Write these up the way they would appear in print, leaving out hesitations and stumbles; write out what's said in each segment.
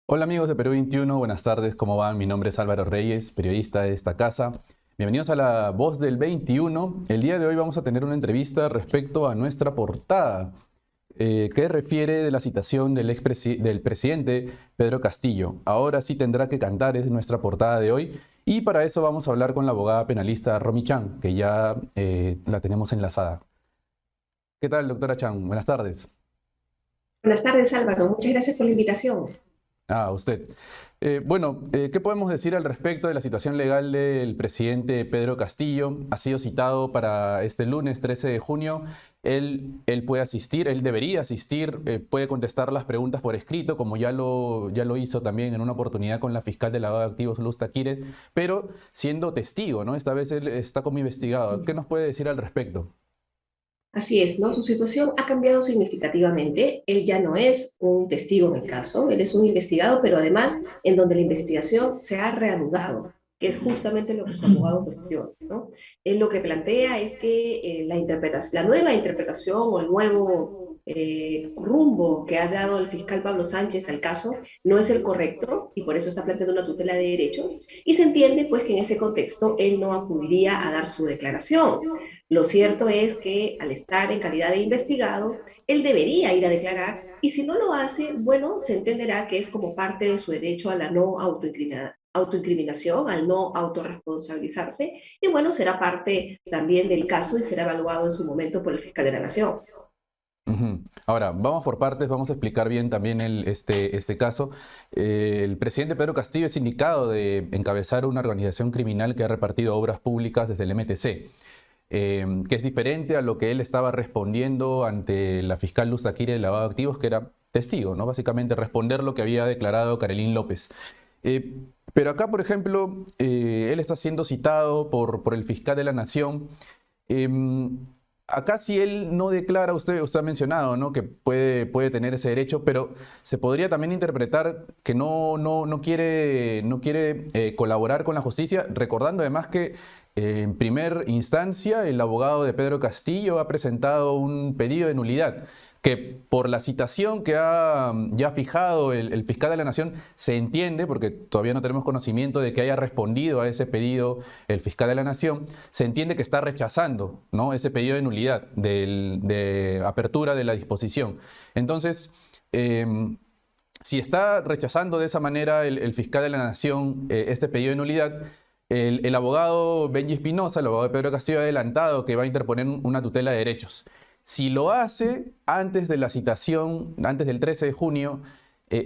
Hola amigos de Perú 21, buenas tardes, ¿cómo van? Mi nombre es Álvaro Reyes, periodista de esta casa. Bienvenidos a La Voz del 21. El día de hoy vamos a tener una entrevista respecto a nuestra portada, que refiere de la citación del presidente Pedro Castillo. Ahora sí tendrá que cantar, es nuestra portada de hoy. Y para eso vamos a hablar con la abogada penalista Romy Chan, que ya la tenemos enlazada. ¿Qué tal, doctora Chan? Buenas tardes. Buenas tardes, Álvaro. Muchas gracias por la invitación. Usted. ¿Qué podemos decir al respecto de la situación legal del presidente Pedro Castillo? Ha sido citado para este lunes 13 de junio. Él puede asistir, él debería asistir, puede contestar las preguntas por escrito, como ya lo hizo también en una oportunidad con la fiscal de lavado de activos, Luz Taquire, pero siendo testigo, ¿no? Esta vez él está como investigado. ¿Qué nos puede decir al respecto? Así es, ¿no? Su situación ha cambiado significativamente. Él ya no es un testigo en el caso, él es un investigado, pero además en donde la investigación se ha reanudado, que es justamente lo que su abogado cuestiona, ¿no? Él lo que plantea es que la nueva interpretación o el nuevo rumbo que ha dado el fiscal Pablo Sánchez al caso no es el correcto y por eso está planteando una tutela de derechos y se entiende pues que en ese contexto él no acudiría a dar su declaración. Lo cierto es que al estar en calidad de investigado, él debería ir a declarar y si no lo hace, bueno, se entenderá que es como parte de su derecho a la no autoincriminación, al no autorresponsabilizarse y bueno, será parte también del caso y será evaluado en su momento por el fiscal de la Nación. Ujú. Ahora, vamos por partes, vamos a explicar bien también este caso. El presidente Pedro Castillo es indicado de encabezar una organización criminal que ha repartido obras públicas desde el MTC, que es diferente a lo que él estaba respondiendo ante la fiscal Luz Taquire de lavado de activos, que era testigo, ¿no? Básicamente responder lo que había declarado Carolyn López. Eh, pero acá, por ejemplo, él está siendo citado por el fiscal de la Nación. Em, Acá si él no declara, usted ha mencionado, ¿no? Que puede tener ese derecho, pero se podría también interpretar que no quiere colaborar con la justicia, recordando además que en primer instancia el abogado de Pedro Castillo ha presentado un pedido de nulidad que por la citación que ha ya fijado el fiscal de la Nación se entiende, porque todavía no tenemos conocimiento de que haya respondido a ese pedido el fiscal de la Nación, se entiende que está rechazando, ¿no? Ese pedido de nulidad, de apertura de la disposición. Entonces, si está rechazando de esa manera el fiscal de la Nación este pedido de nulidad, el abogado Benji Espinosa, el abogado de Pedro Castillo, ha adelantado que va a interponer una tutela de derechos. Si lo hace antes de la citación, antes del 13 de junio,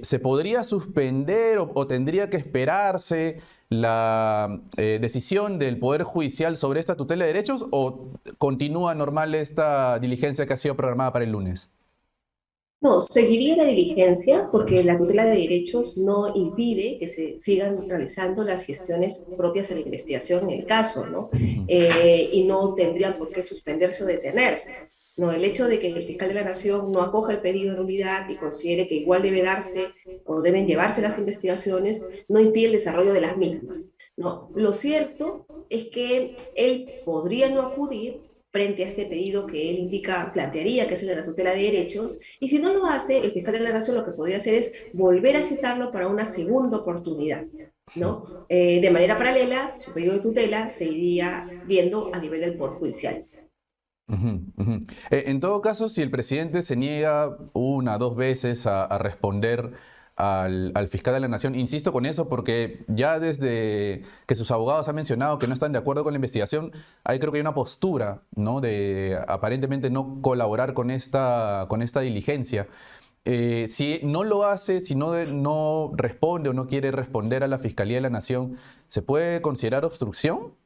¿se podría suspender o tendría que esperarse la decisión del Poder Judicial sobre esta tutela de derechos o continúa normal esta diligencia que ha sido programada para el lunes? No, seguiría la diligencia porque la tutela de derechos no impide que se sigan realizando las gestiones propias de la investigación en el caso, ¿no? Ujú. Y no tendrían por qué suspenderse o detenerse. No, el hecho de que el fiscal de la Nación no acoja el pedido de nulidad y considere que igual debe darse o deben llevarse las investigaciones no impide el desarrollo de las mismas. No, lo cierto es que él podría no acudir frente a este pedido que él indica, plantearía, que es el de la tutela de derechos, y si no lo hace, el fiscal de la Nación lo que podría hacer es volver a citarlo para una segunda oportunidad, ¿no? De manera paralela, su pedido de tutela se iría viendo a nivel del Poder Judicial. Ujú, ujú. En todo caso, si el presidente se niega una, dos veces a responder al fiscal de la Nación, insisto con eso porque ya desde que sus abogados han mencionado que no están de acuerdo con la investigación, ahí creo que hay una postura, ¿no? De aparentemente no colaborar con esta diligencia. Si no lo hace, si no responde o no quiere responder a la Fiscalía de la Nación, ¿se puede considerar obstrucción?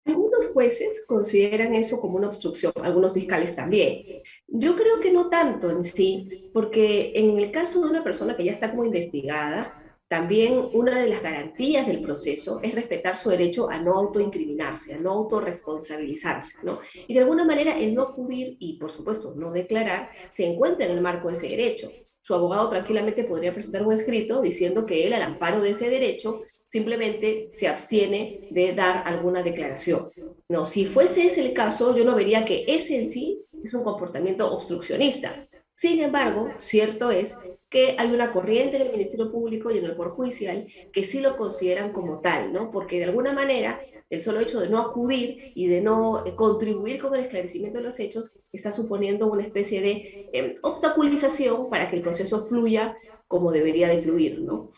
Algunos jueces consideran eso como una obstrucción, algunos fiscales también. Yo creo que no tanto en sí, porque en el caso de una persona que ya está como investigada, también una de las garantías del proceso es respetar su derecho a no autoincriminarse, a no autorresponsabilizarse, ¿no? Y de alguna manera el no acudir y, por supuesto, no declarar se encuentra en el marco de ese derecho. Su abogado tranquilamente podría presentar un escrito diciendo que él, al amparo de ese derecho, simplemente se abstiene de dar alguna declaración. No, si fuese ese el caso, yo no vería que ese en sí es un comportamiento obstruccionista. Sin embargo, cierto es que hay una corriente en el Ministerio Público y en el Poder Judicial que sí lo consideran como tal, ¿no? Porque de alguna manera el solo hecho de no acudir y de no contribuir con el esclarecimiento de los hechos está suponiendo una especie de obstaculización para que el proceso fluya como debería de fluir, ¿no?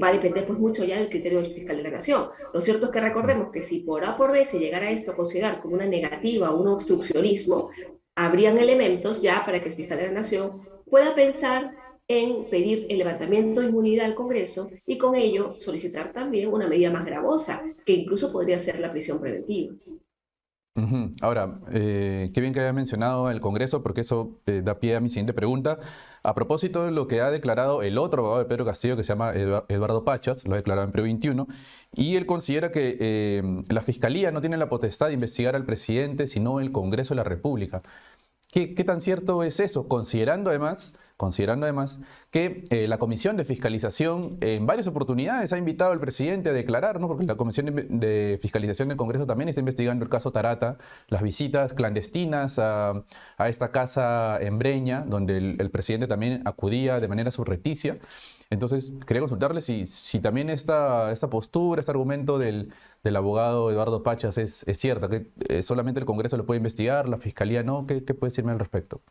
Va a depender pues mucho ya del criterio del fiscal de la Nación. Lo cierto es que recordemos que si por A por B se llegara esto a considerar como una negativa o un obstruccionismo, habrían elementos ya para que el fiscal de la Nación pueda pensar en pedir el levantamiento de inmunidad al Congreso y con ello solicitar también una medida más gravosa, que incluso podría ser la prisión preventiva. Ujú. Ahora, qué bien que haya mencionado el Congreso, porque eso da pie a mi siguiente pregunta. A propósito de lo que ha declarado el otro abogado de Pedro Castillo, que se llama Eduardo Pachas, lo ha declarado en Pre 21, y él considera que la Fiscalía no tiene la potestad de investigar al presidente, sino el Congreso de la República. ¿Qué tan cierto es eso? Considerando además que la Comisión de Fiscalización en varias oportunidades ha invitado al presidente a declarar, ¿no? Porque la Comisión de Fiscalización del Congreso también está investigando el caso Tarata, las visitas clandestinas a esta casa en Breña, donde el presidente también acudía de manera surrepticia. Entonces, quería consultarle si también esta postura, este argumento del abogado Eduardo Pachas es cierta, que solamente el Congreso lo puede investigar, la Fiscalía no. ¿Qué puede decirme al respecto?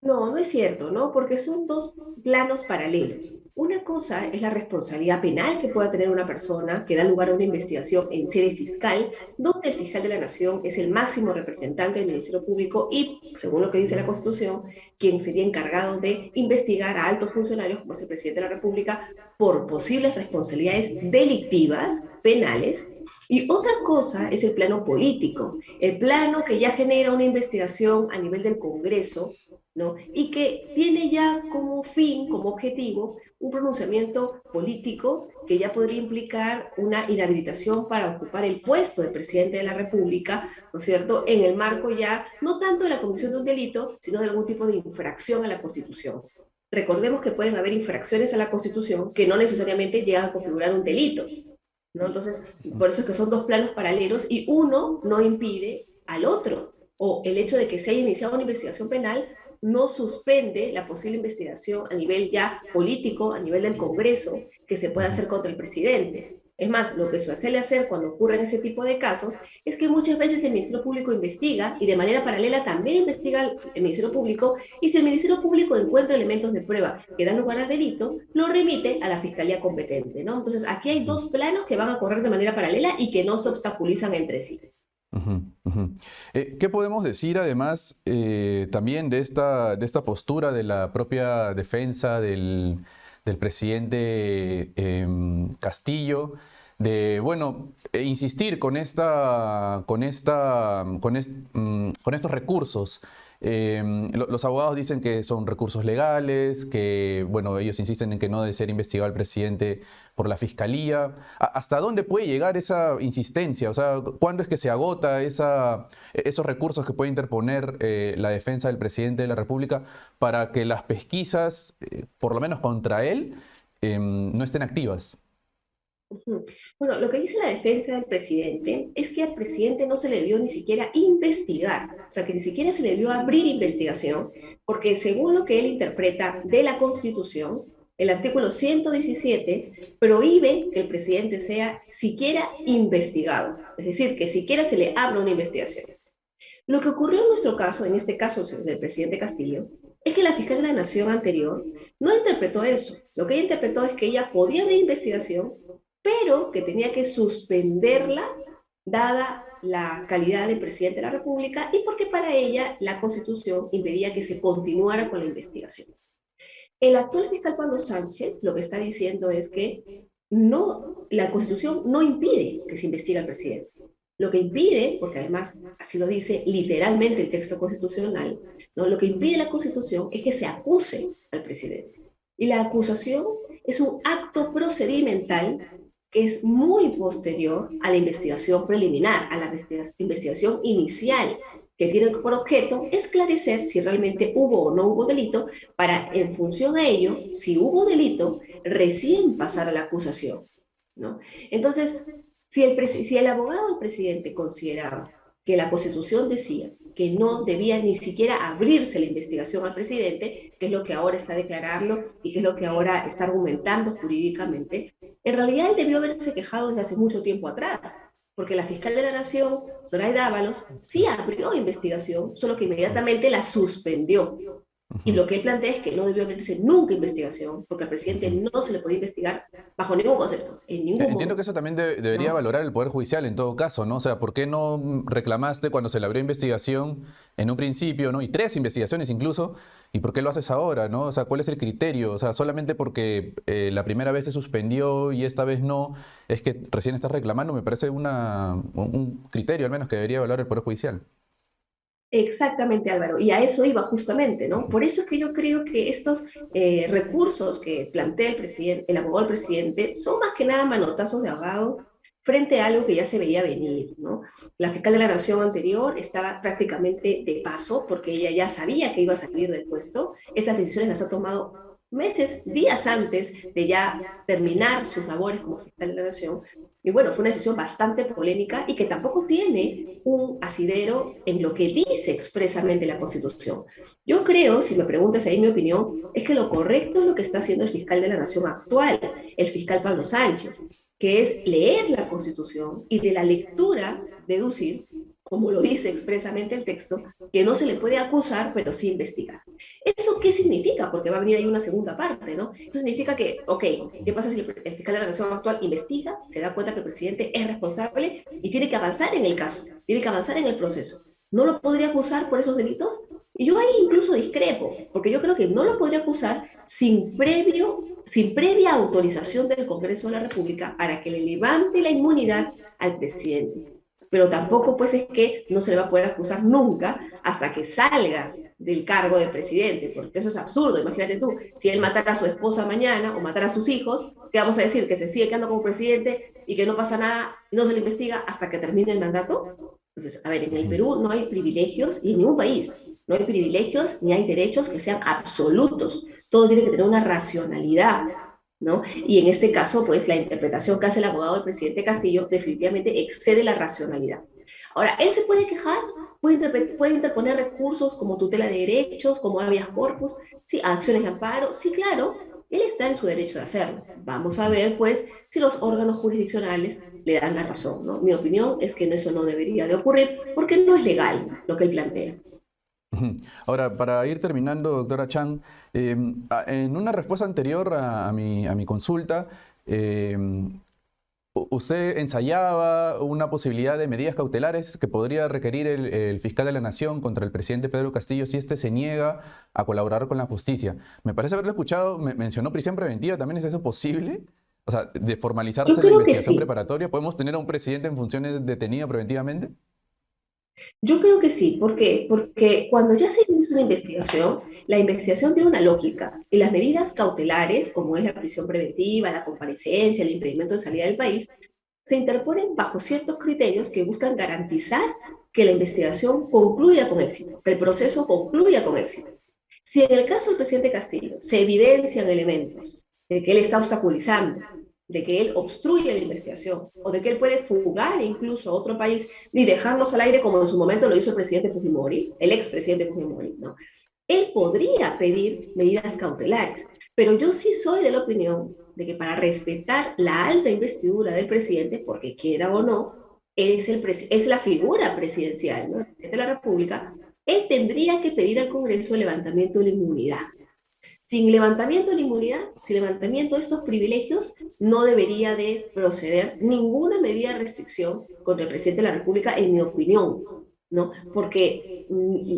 No, no es cierto, ¿no? Porque son dos planos paralelos. Una cosa es la responsabilidad penal que pueda tener una persona que da lugar a una investigación en sede fiscal, donde el fiscal de la Nación es el máximo representante del Ministerio Público y, según lo que dice la Constitución, quien sería encargado de investigar a altos funcionarios, como es el presidente de la República, por posibles responsabilidades delictivas, penales. Y otra cosa es el plano político, el plano que ya genera una investigación a nivel del Congreso, ¿no? Y que tiene ya como fin, como objetivo, un pronunciamiento político que ya podría implicar una inhabilitación para ocupar el puesto de presidente de la República, ¿no es cierto?, en el marco ya no tanto de la comisión de un delito, sino de algún tipo de infracción a la Constitución. Recordemos que pueden haber infracciones a la Constitución que no necesariamente llegan a configurar un delito, ¿no? Entonces, por eso es que son dos planos paralelos y uno no impide al otro. O el hecho de que se haya iniciado una investigación penal no suspende la posible investigación a nivel ya político, a nivel del Congreso, que se pueda hacer contra el presidente. Es más, lo que suele hacer cuando ocurren ese tipo de casos es que muchas veces el Ministerio Público investiga y de manera paralela también investiga el Ministerio Público, y si el Ministerio Público encuentra elementos de prueba que dan lugar al delito, lo remite a la Fiscalía competente, ¿no? Entonces, aquí hay dos planos que van a correr de manera paralela y que no se obstaculizan entre sí. Ujú, ujú. ¿Qué podemos decir además también de esta postura de la propia defensa del presidente Castillo, de, bueno, insistir con estos recursos? Los abogados dicen que son recursos legales, que, bueno, ellos insisten en que no debe ser investigado el presidente por la fiscalía. ¿Hasta dónde puede llegar esa insistencia? O sea, ¿cuándo es que se agota esos recursos que puede interponer la defensa del presidente de la República para que las pesquisas, por lo menos contra él, no estén activas? Bueno, lo que dice la defensa del presidente es que al presidente no se le debió ni siquiera investigar, o sea, que ni siquiera se le debió abrir investigación, porque según lo que él interpreta de la Constitución, el artículo 117 prohíbe que el presidente sea siquiera investigado, es decir, que siquiera se le abra una investigación. Lo que ocurrió en nuestro caso, en este caso del presidente Castillo, es que la fiscal de la Nación anterior no interpretó eso. Lo que ella interpretó es que ella podía abrir investigación, pero que tenía que suspenderla dada la calidad de presidente de la República y porque para ella la Constitución impedía que se continuara con la investigación. El actual fiscal Pablo Sánchez lo que está diciendo es que no, la Constitución no impide que se investigue al presidente. Lo que impide, porque además así lo dice literalmente el texto constitucional, ¿no? Lo que impide la Constitución es que se acuse al presidente. Y la acusación es un acto procedimental que es muy posterior a la investigación preliminar, a la investigación inicial, que tiene por objeto esclarecer si realmente hubo o no hubo delito, para, en función a ello, si hubo delito, recién pasar a la acusación, ¿no? Entonces, si el abogado del presidente consideraba que la Constitución decía que no debía ni siquiera abrirse la investigación al presidente, que es lo que ahora está declarando y que es lo que ahora está argumentando jurídicamente, en realidad él debió haberse quejado desde hace mucho tiempo atrás, porque la fiscal de la Nación, Zoraida Ábalos, sí abrió investigación, solo que inmediatamente la suspendió. Y Ujú, lo que él plantea es que no debió abrirse nunca investigación, porque al presidente ujú. no se le podía investigar bajo ningún concepto, en ningún Entiendo que momento, eso también debería ¿no? valorar el Poder Judicial en todo caso, ¿no? O sea, ¿por qué no reclamaste cuando se le abrió investigación en un principio, ¿no? Y 3 investigaciones incluso, ¿y por qué lo haces ahora, ¿no? O sea, ¿cuál es el criterio? O sea, solamente porque la primera vez se suspendió y esta vez no, es que recién estás reclamando, me parece un criterio al menos que debería valorar el Poder Judicial. Exactamente, Álvaro, y a eso iba justamente, ¿no? Ujú, Por eso es que yo creo que estos recursos que plantea el presidente, el abogado del presidente, son más que nada manotazos de ahogado frente a algo que ya se veía venir, ¿no? La fiscal de la Nación anterior estaba prácticamente de paso porque ella ya sabía que iba a salir del puesto. Esas decisiones las ha tomado meses, días antes de ya terminar sus labores como fiscal de la Nación. Y bueno, fue una decisión bastante polémica y que tampoco tiene un asidero en lo que dice expresamente la Constitución. Yo creo, si me preguntas ahí mi opinión, es que lo correcto es lo que está haciendo el fiscal de la Nación actual, el fiscal Pablo Sánchez, que es leer la Constitución y de la lectura deducir, como lo dice expresamente el texto, que no se le puede acusar, pero sí investigar. ¿Eso qué significa? Porque va a venir ahí una segunda parte, ¿no? Eso significa que, ok, ¿qué pasa si el fiscal de la Nación actual investiga, se da cuenta que el presidente es responsable y tiene que avanzar en el caso, tiene que avanzar en el proceso? ¿No lo podría acusar por esos delitos? Y yo ahí incluso discrepo, porque yo creo que no lo podría acusar sin previa autorización del Congreso de la República para que le levante la inmunidad al presidente. Pero tampoco pues es que no se le va a poder acusar nunca hasta que salga del cargo de presidente, porque eso es absurdo. Imagínate tú, si él matara a su esposa mañana o matara a sus hijos, ¿qué vamos a decir? ¿Que se sigue quedando como presidente y que no pasa nada y no se le investiga hasta que termine el mandato? Entonces, a ver, en el ujú. Perú no hay privilegios y en ningún país no hay privilegios ni hay derechos que sean absolutos. Todo tiene que tener una racionalidad, ¿no? Y en este caso, pues la interpretación que hace el abogado del presidente Castillo definitivamente excede la racionalidad. Ahora, él se puede quejar, puede interponer recursos como tutela de derechos, como habeas corpus, sí, acciones de amparo, sí, claro, él está en su derecho de hacerlo. Vamos a ver, pues, si los órganos jurisdiccionales le dan la razón, ¿no? Mi opinión es que eso no debería de ocurrir porque no es legal lo que él plantea. Ujú. Ahora, para ir terminando, doctora Chan, en una respuesta anterior a mi consulta, usted ensayaba una posibilidad de medidas cautelares que podría requerir el fiscal de la Nación contra el presidente Pedro Castillo si éste se niega a colaborar con la justicia. Me parece haberlo escuchado, mencionó prisión preventiva, ¿también es eso posible? O sea, de Yo formalizarse la creo que investigación sí. preparatoria, ¿podemos tener a un presidente en funciones detenido preventivamente? Yo creo que sí. ¿Por qué? Porque cuando ya se inicia una investigación, la investigación tiene una lógica y las medidas cautelares, como es la prisión preventiva, la comparecencia, el impedimento de salida del país, se interponen bajo ciertos criterios que buscan garantizar que la investigación concluya con éxito, que el proceso concluya con éxito. Si en el caso del presidente Castillo se evidencian elementos de que él está obstaculizando, de que él obstruye la investigación o de que él puede fugar incluso a otro país y dejarnos al aire como en su momento lo hizo el presidente Fujimori, el expresidente Fujimori, ¿no? Él podría pedir medidas cautelares, pero yo sí soy de la opinión de que para respetar la alta investidura del presidente, porque quiera o no, es la figura presidencial, ¿no? El presidente de la República, él tendría que pedir al Congreso el levantamiento de la inmunidad. Sin levantamiento de la inmunidad, sin levantamiento de estos privilegios, no debería de proceder ninguna medida de restricción contra el presidente de la República, en mi opinión, ¿no? Porque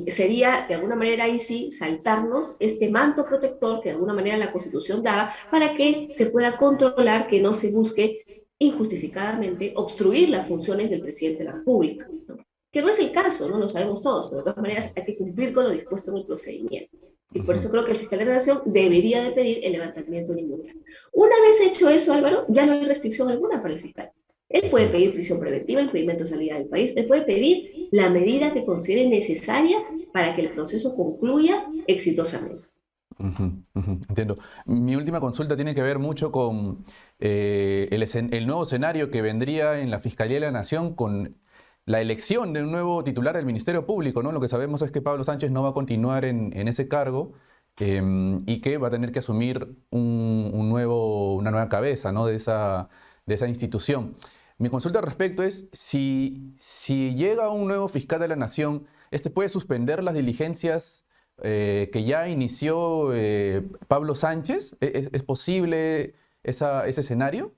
sería, de alguna manera, ahí sí, saltarnos este manto protector que de alguna manera la Constitución daba para que se pueda controlar que no se busque injustificadamente obstruir las funciones del presidente de la República, ¿no? Que no es el caso, no lo sabemos todos, pero de todas maneras hay que cumplir con lo dispuesto en el procedimiento. Y por Ujú. eso creo que el fiscal de la Nación debería de pedir el levantamiento de inmunidad. Una vez hecho eso, Álvaro, ya no hay restricción alguna para el fiscal. Él puede Ujú. pedir prisión preventiva, impedimento de salida del país, él puede pedir la medida que considere necesaria para que el proceso concluya exitosamente. Ujú, ujú, entiendo. Mi última consulta tiene que ver mucho con el nuevo escenario que vendría en la Fiscalía de la Nación con la elección de un nuevo titular del Ministerio Público, ¿no? Lo que sabemos es que Pablo Sánchez no va a continuar en ese cargo y que va a tener que asumir una nueva cabeza, ¿no? de esa institución. Mi consulta al respecto es si llega un nuevo fiscal de la Nación, ¿este puede suspender las diligencias que ya inició Pablo Sánchez? ¿Es posible ese escenario?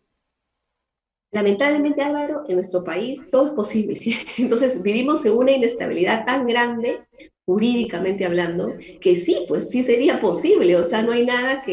Lamentablemente, Álvaro, en nuestro país todo es posible. Entonces vivimos en una inestabilidad tan grande, jurídicamente hablando, que sí, pues sí sería posible. O sea, no hay nada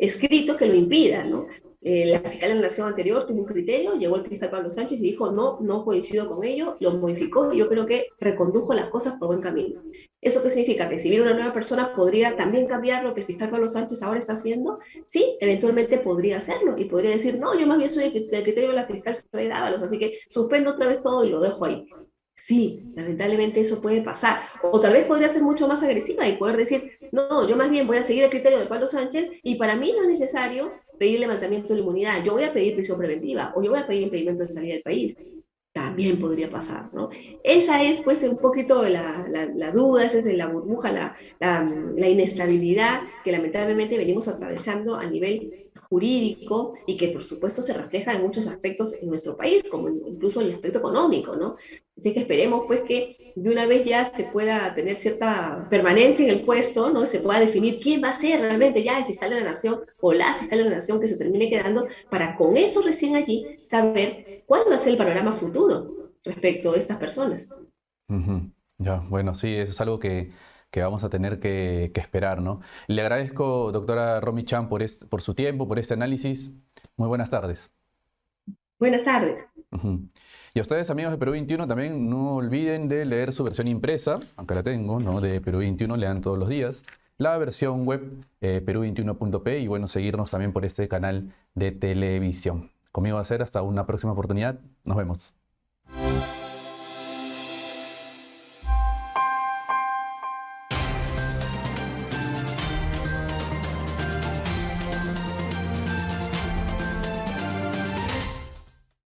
escrito que lo impida, ¿no? La fiscal de la Nación anterior tuvo un criterio, llegó el fiscal Pablo Sánchez y dijo, no, no coincido con ello, lo modificó y yo creo que recondujo las cosas por buen camino. ¿Eso qué significa? Que si viene una nueva persona podría también cambiar lo que el fiscal Pablo Sánchez ahora está haciendo. Sí, eventualmente podría hacerlo y podría decir, no, yo más bien soy del criterio de la fiscal Zoe Dávalos, así que suspendo otra vez todo y lo dejo ahí. Sí, lamentablemente eso puede pasar. O tal vez podría ser mucho más agresiva y poder decir, no, yo más bien voy a seguir el criterio de Pablo Sánchez y para mí no es necesario pedir levantamiento de la inmunidad, yo voy a pedir prisión preventiva o yo voy a pedir impedimento de salida del país. También podría pasar, ¿no? Esa es pues un poquito la duda, esa es la burbuja, la inestabilidad que lamentablemente venimos atravesando a nivel jurídico y que por supuesto se refleja en muchos aspectos en nuestro país, como incluso en el aspecto económico, ¿no? Así que esperemos pues que de una vez ya se pueda tener cierta permanencia en el puesto, ¿no? Se pueda definir quién va a ser realmente ya el fiscal de la nación o la fiscal de la nación que se termine quedando para con eso recién allí saber cuál va a ser el panorama futuro respecto a estas personas. Ujú. Ya, bueno, sí, eso es algo que vamos a tener que esperar, ¿no? Le agradezco, doctora Romy Chan, por su tiempo, por este análisis. Muy buenas tardes. Buenas tardes. Ujú. Y a ustedes, amigos de Perú 21, también no olviden de leer su versión impresa, aunque la tengo, ¿no? De Perú 21, lean todos los días. La versión web, peru21.p, y bueno, seguirnos también por este canal de televisión. Conmigo va a ser hasta una próxima oportunidad. Nos vemos.